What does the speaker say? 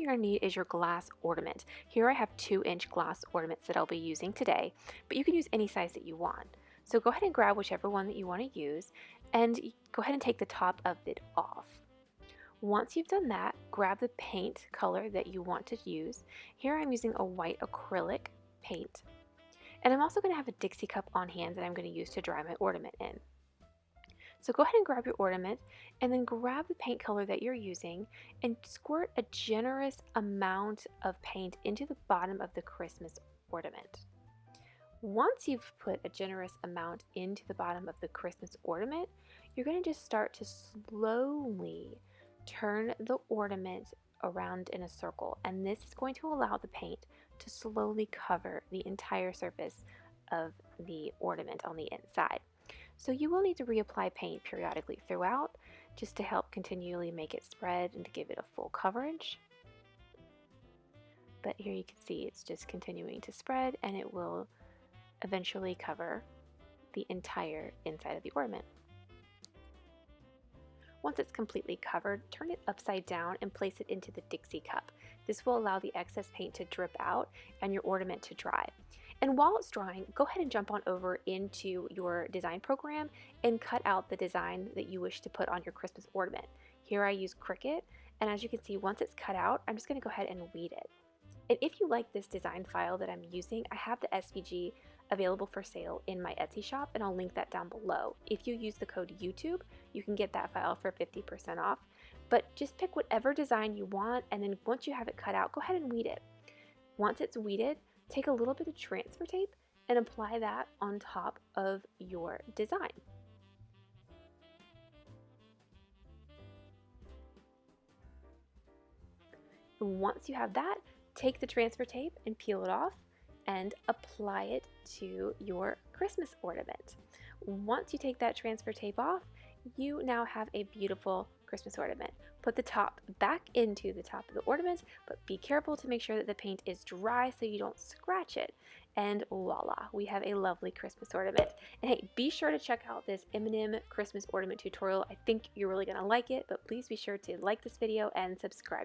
you're going to need is your glass ornament. Here I have 2-inch glass ornaments that I'll be using today, but you can use any size that you want. So go ahead and grab whichever one that you want to use and go ahead and take the top of it off. Once you've done that, grab the paint color that you want to use. Here I'm using a white acrylic paint. And I'm also going to have a Dixie cup on hand that I'm going to use to dry my ornament in. So go ahead and grab your ornament and then grab the paint color that you're using and squirt a generous amount of paint into the bottom of the Christmas ornament. Once you've put a generous amount into the bottom of the Christmas ornament, you're going to just start to slowly turn the ornament around in a circle, and this is going to allow the paint to slowly cover the entire surface of the ornament on the inside. So you will need to reapply paint periodically throughout just to help continually make it spread and to give it a full coverage. But here you can see it's just continuing to spread, and it will eventually cover the entire inside of the ornament. Once it's completely covered, turn it upside down and place it into the Dixie cup. This will allow the excess paint to drip out and your ornament to dry. And while it's drying, go ahead and jump on over into your design program and cut out the design that you wish to put on your Christmas ornament. Here I use Cricut, and as you can see, once it's cut out, I'm just going to go ahead and weed it. And if you like this design file that I'm using, I have the SVG available for sale in my Etsy shop, and I'll link that down below. If you use the code YouTube, you can get that file for 50% off. But just pick whatever design you want, and then once you have it cut out, go ahead and weed it. Once it's weeded, take a little bit of transfer tape and apply that on top of your design. Once you have that, take the transfer tape and peel it off and apply it to your Christmas ornament. Once you take that transfer tape off, you now have a beautiful Christmas ornament. Put the top back into the top of the ornament, but be careful to make sure that the paint is dry so you don't scratch it. And voila, we have a lovely Christmas ornament. And hey, be sure to check out this M&M Christmas ornament tutorial. I think you're really gonna like it, but please be sure to like this video and subscribe.